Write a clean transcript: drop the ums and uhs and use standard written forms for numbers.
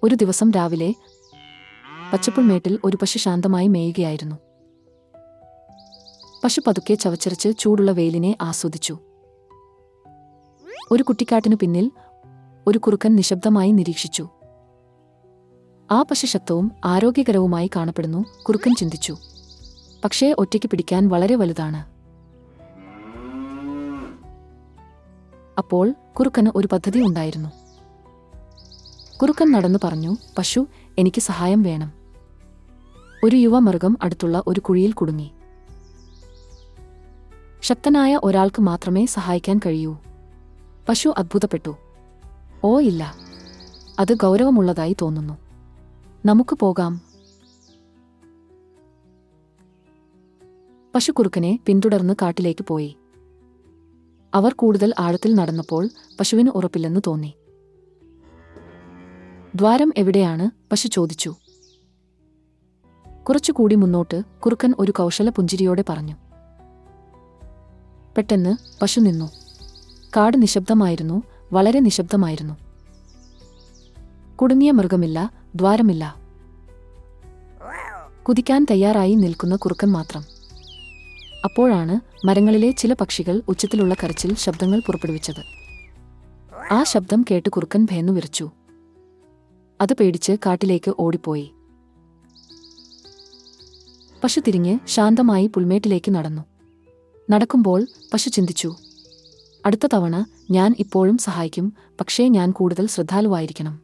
ഒരു ദിവസം രാവിലെ പച്ചപ്പുൽമേട്ടിൽ ഒരു പശു ശാന്തമായി മേയുകയായിരുന്നു. പശു പതുക്കെ ചവച്ചരച്ച് ചൂടുള്ള വെയിലിനെ ആസ്വദിച്ചു. ഒരു കുട്ടിക്കാട്ടിനു പിന്നിൽ ഒരു കുറുക്കൻ നിശബ്ദമായി നിരീക്ഷിച്ചു. ആ പശു ശക്തവും ആരോഗ്യകരവുമായി കാണപ്പെടുന്നു, കുറുക്കൻ ചിന്തിച്ചു. പക്ഷേ ഒറ്റയ്ക്ക് പിടിക്കാൻ വളരെ വലുതാണ്. അപ്പോൾ കുറുക്കന് ഒരു പദ്ധതി ഉണ്ടായിരുന്നു. കുറുക്കൻ നടന്നു പറഞ്ഞു, പശു, എനിക്ക് സഹായം വേണം. ഒരു യുവമൃഗം അടുത്തുള്ള ഒരു കുഴിയിൽ കുടുങ്ങി. ശക്തനായ ഒരാൾക്ക് മാത്രമേ സഹായിക്കാൻ കഴിയൂ. പശു അത്ഭുതപ്പെട്ടു. ഓ ഇല്ല, അത് ഗൗരവമുള്ളതായി തോന്നുന്നു. നമുക്ക് പോകാം. പശു കുറുക്കനെ പിന്തുടർന്ന് കാട്ടിലേക്ക് പോയി. അവർ കൂടുതൽ ആഴത്തിൽ നടന്നപ്പോൾ പശുവിന് ഉറപ്പില്ലെന്ന് തോന്നി. ദ്വാരം എവിടെയാണ്? പശു ചോദിച്ചു. കുറച്ചുകൂടി മുന്നോട്ട്, കുറുക്കൻ ഒരു കൗശല പുഞ്ചിരിയോടെ പറഞ്ഞു. പെട്ടെന്ന് പശു നിന്നു. കാട് നിശബ്ദമായിരുന്നു, വളരെ നിശബ്ദമായിരുന്നു. കുടുങ്ങിയ മൃഗമില്ല, ദ്വാരമില്ല. കുതിക്കാൻ തയ്യാറായി നിൽക്കുന്ന കുറുക്കൻ മാത്രം. അപ്പോഴാണ് മരങ്ങളിലെ ചില പക്ഷികൾ ഉച്ചത്തിലുള്ള കരച്ചിൽ ശബ്ദങ്ങൾ പുറപ്പെടുവിച്ചത്. ആ ശബ്ദം കേട്ട് കുറുക്കൻ ഭയന്നു വിറച്ചു. അത് പേടിച്ച് കാട്ടിലേക്ക് ഓടിപ്പോയി. പശു തിരിഞ്ഞ് ശാന്തമായി പുൽമേട്ടിലേക്ക് നടന്നു. നടക്കുമ്പോൾ പശു ചിന്തിച്ചു, അടുത്ത തവണ ഞാൻ ഇപ്പോഴും സഹായിക്കും, പക്ഷേ ഞാൻ കൂടുതൽ ശ്രദ്ധാലുവായിരിക്കണം.